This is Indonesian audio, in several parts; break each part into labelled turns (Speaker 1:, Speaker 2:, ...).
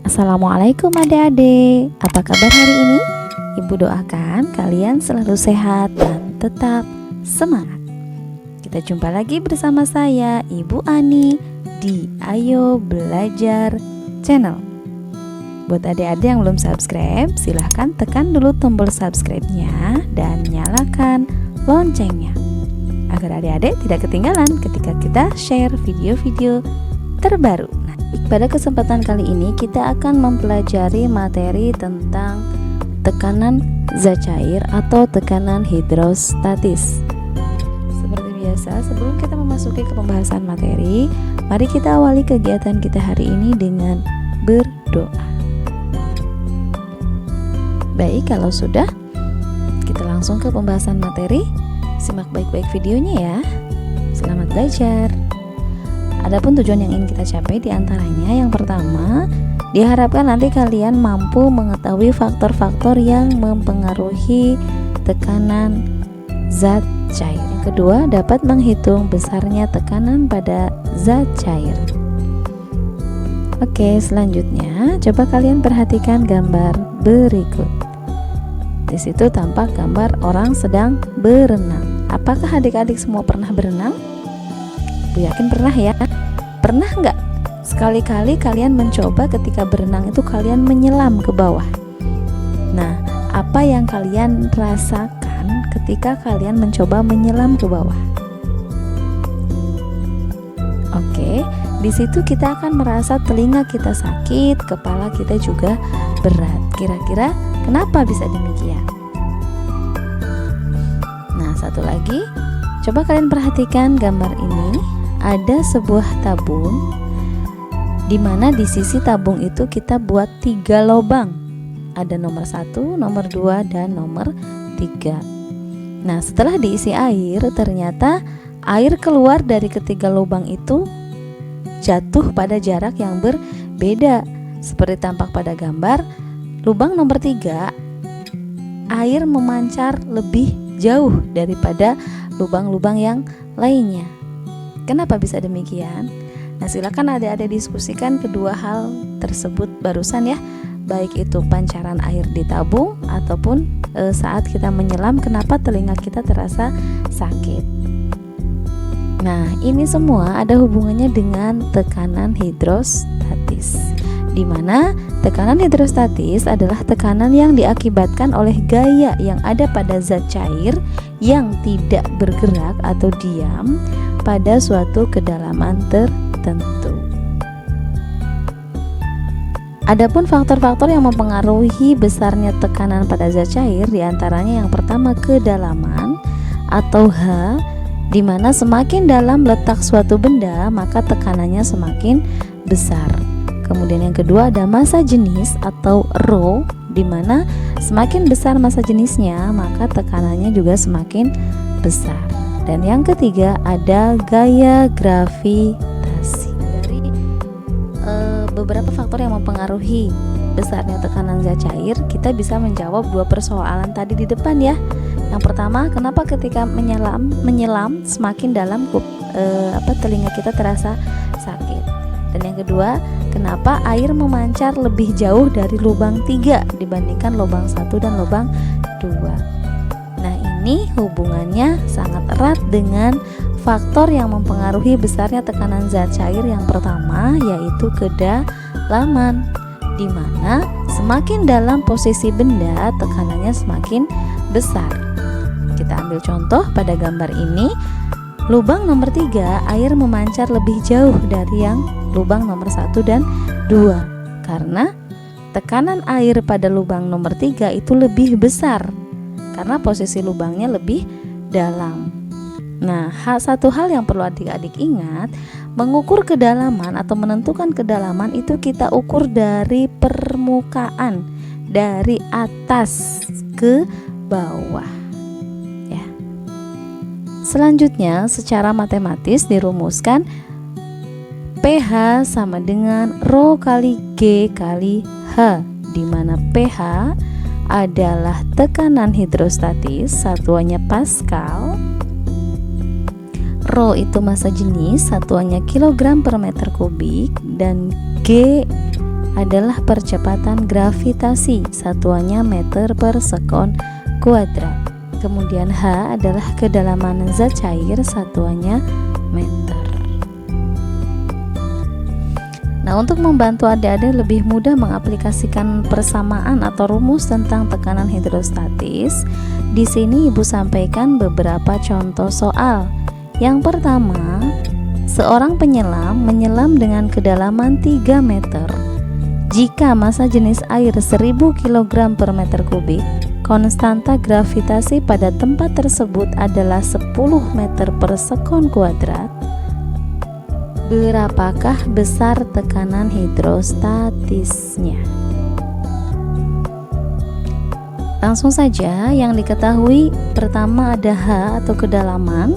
Speaker 1: Assalamualaikum adik-adik. Apa kabar hari ini? Ibu doakan kalian selalu sehat dan tetap semangat. Kita jumpa lagi bersama saya, Ibu Ani, di Ayo Belajar Channel. Buat adik-adik yang belum subscribe, silahkan tekan dulu tombol subscribe-nya dan nyalakan loncengnya, agar adik-adik tidak ketinggalan ketika kita share video-video terbaru. Pada kesempatan kali ini kita akan mempelajari materi tentang tekanan zat cair atau tekanan hidrostatis. Seperti biasa, sebelum kita memasuki ke pembahasan materi, mari kita awali kegiatan kita hari ini dengan berdoa. Baik, kalau sudah, kita langsung ke pembahasan materi. Simak baik-baik videonya ya. Selamat belajar. Adapun tujuan yang ingin kita capai diantaranya, yang pertama, diharapkan nanti kalian mampu mengetahui faktor-faktor yang mempengaruhi tekanan zat cair. Yang kedua, dapat menghitung besarnya tekanan pada zat cair. Oke, selanjutnya coba kalian perhatikan gambar berikut. Di situ tampak gambar orang sedang berenang. Apakah adik-adik semua pernah berenang? Aku yakin pernah ya. Pernah nggak sekali-kali kalian mencoba ketika berenang itu kalian menyelam ke bawah? Nah, apa yang kalian rasakan ketika kalian mencoba menyelam ke bawah? Oke, di situ kita akan merasa telinga kita sakit, kepala kita juga berat. Kira-kira kenapa bisa demikian? Nah, satu lagi, coba kalian perhatikan gambar ini. Ada sebuah tabung, di mana di sisi tabung itu kita buat 3 lubang. Ada nomor 1, nomor 2, dan nomor 3. Nah, setelah diisi air, ternyata air keluar dari ketiga lubang itu jatuh pada jarak yang berbeda. Seperti tampak pada gambar, lubang nomor 3, air memancar lebih jauh daripada lubang-lubang yang lainnya. Kenapa bisa demikian? Nah, silakan adik-adik diskusikan kedua hal tersebut barusan ya. Baik itu pancaran air di tabung ataupun saat kita menyelam, kenapa telinga kita terasa sakit. Nah, ini semua ada hubungannya dengan tekanan hidrostatis, di mana tekanan hidrostatis adalah tekanan yang diakibatkan oleh gaya yang ada pada zat cair yang tidak bergerak atau diam pada suatu kedalaman tertentu. Adapun faktor-faktor yang mempengaruhi besarnya tekanan pada zat cair, diantaranya yang pertama kedalaman atau H, di mana semakin dalam letak suatu benda maka tekanannya semakin besar. Kemudian yang kedua ada massa jenis atau ρ, di mana semakin besar massa jenisnya maka tekanannya juga semakin besar. Dan yang ketiga ada gaya gravitasi. Dari beberapa faktor yang mempengaruhi besarnya tekanan zat cair, kita bisa menjawab 2 persoalan tadi di depan ya. Yang pertama, kenapa ketika menyelam semakin dalam telinga kita terasa sakit. Dan yang kedua, kenapa air memancar lebih jauh dari lubang 3 dibandingkan lubang 1 dan lubang 2. Nah, ini hubungannya sangat erat dengan faktor yang mempengaruhi besarnya tekanan zat cair. Yang pertama yaitu kedalaman, di mana semakin dalam posisi benda tekanannya semakin besar. Kita ambil contoh pada gambar ini. Lubang nomor 3, air memancar lebih jauh dari yang lubang nomor 1 dan 2, karena tekanan air pada lubang nomor 3 itu lebih besar karena posisi lubangnya lebih dalam. Nah, satu hal yang perlu adik-adik ingat, mengukur kedalaman atau menentukan kedalaman itu kita ukur dari permukaan, dari atas ke bawah ya. Selanjutnya, secara matematis dirumuskan pH sama dengan ρ kali G kali H, di mana pH adalah tekanan hidrostatis, satuannya Pascal. Rho itu massa jenis, satuannya kilogram per meter kubik, dan G adalah percepatan gravitasi, satuannya meter per sekon kuadrat. Kemudian H adalah kedalaman zat cair, satuannya meter. Nah, untuk membantu adik-adik lebih mudah mengaplikasikan persamaan atau rumus tentang tekanan hidrostatis, di sini Ibu sampaikan beberapa contoh soal. Yang pertama, seorang penyelam menyelam dengan kedalaman 3 meter. Jika massa jenis air 1000 kg per meter kubik, konstanta gravitasi pada tempat tersebut adalah 10 meter per sekon kuadrat. Berapakah besar tekanan hidrostatisnya? Langsung saja, yang diketahui pertama ada H atau kedalaman,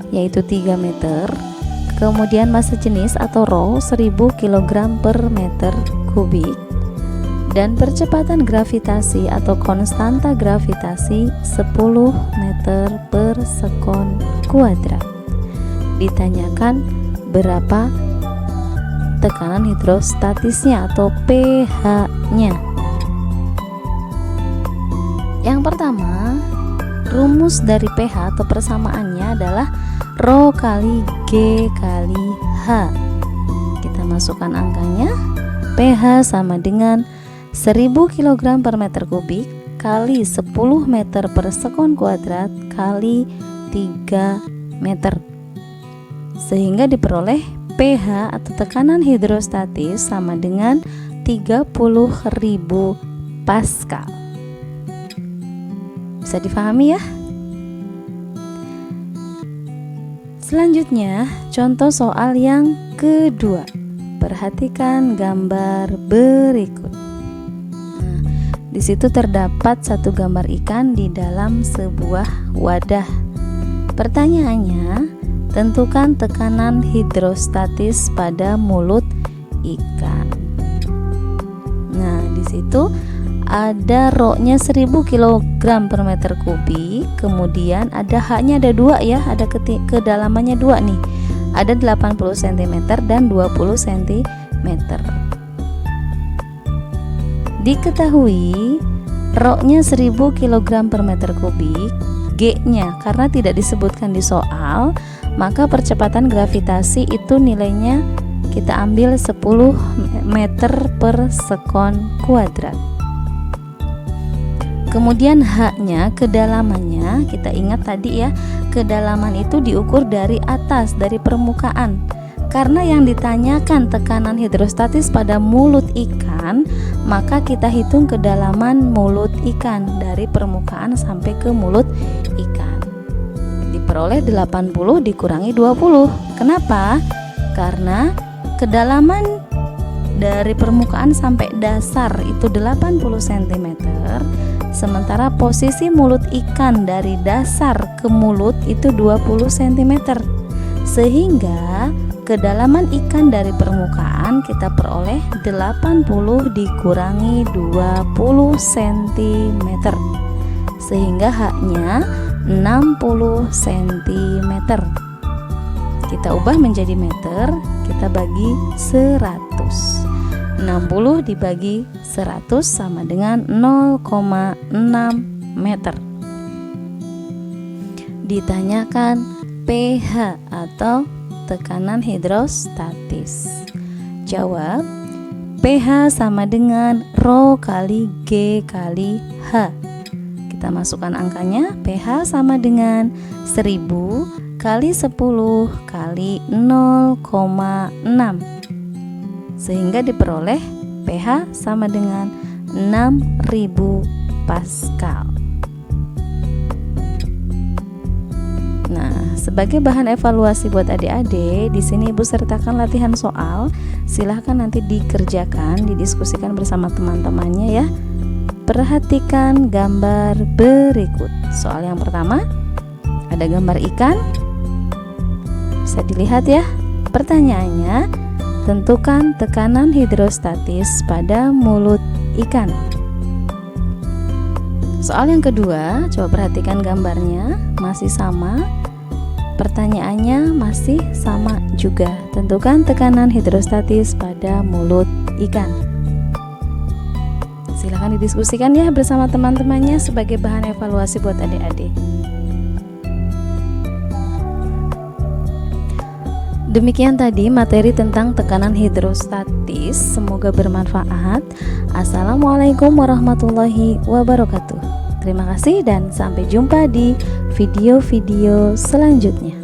Speaker 1: yaitu 3 meter. Kemudian massa jenis atau rho 1000 kg per meter kubik, dan percepatan gravitasi atau konstanta gravitasi 10 meter per sekon kuadrat. Ditanyakan berapa tekanan hidrostatisnya atau pH-nya. Yang pertama, rumus dari pH atau persamaannya adalah Rho kali G kali H. Kita masukkan angkanya. pH sama dengan 1000 kg per meter kubik kali 10 meter per sekon kuadrat kali 3 meter, sehingga diperoleh pH atau tekanan hidrostatis sama dengan 30.000 Pascal. Bisa difahami ya? Selanjutnya, contoh soal yang kedua. Perhatikan gambar berikut. Nah, di situ terdapat satu gambar ikan di dalam sebuah wadah. Pertanyaannya, tentukan tekanan hidrostatis pada mulut ikan. Nah, di situ ada rho-nya 1000 kg per meter kubik, kemudian ada H-nya ada 2 ya, ada kedalamannya 2 nih. Ada 80 cm dan 20 cm. Diketahui rho-nya 1000 kg per meter kubik, G-nya karena tidak disebutkan di soal, maka percepatan gravitasi itu nilainya kita ambil 10 meter per sekon kuadrat. Kemudian H-nya, kedalamannya, kita ingat tadi ya, kedalaman itu diukur dari atas, dari permukaan. Karena yang ditanyakan tekanan hidrostatis pada mulut ikan, maka kita hitung kedalaman mulut ikan dari permukaan sampai ke mulut ikan. Diperoleh 80 dikurangi 20. Kenapa? Karena kedalaman dari permukaan sampai dasar itu 80 cm. Sementara posisi mulut ikan dari dasar ke mulut itu 20 cm. Sehingga kedalaman ikan dari permukaan kita peroleh 80 dikurangi 20 cm. Sehingga H-nya 60 cm. Kita ubah menjadi meter, kita bagi 100. 60 dibagi 100 sama dengan 0,6 meter. Ditanyakan pH atau tekanan hidrostatis. Jawab, pH sama dengan rho kali G kali H. Kita masukkan angkanya, pH sama dengan 1000 kali 10 kali 0,6, sehingga diperoleh pH sama dengan 6000 Pascal. Nah, sebagai bahan evaluasi buat adik-adik, di sini Ibu sertakan latihan soal. Silahkan nanti dikerjakan, didiskusikan bersama teman-temannya ya. Perhatikan gambar berikut. Soal yang pertama, ada gambar ikan. Bisa dilihat ya. Pertanyaannya, tentukan tekanan hidrostatis pada mulut ikan. Soal yang kedua, coba perhatikan gambarnya, masih sama. Pertanyaannya masih sama juga. Tentukan tekanan hidrostatis pada mulut ikan. Silahkan didiskusikan ya bersama teman-temannya sebagai bahan evaluasi buat adik-adik. Demikian tadi materi tentang tekanan hidrostatis, semoga bermanfaat. Assalamualaikum warahmatullahi wabarakatuh. Terima kasih dan sampai jumpa di video-video selanjutnya.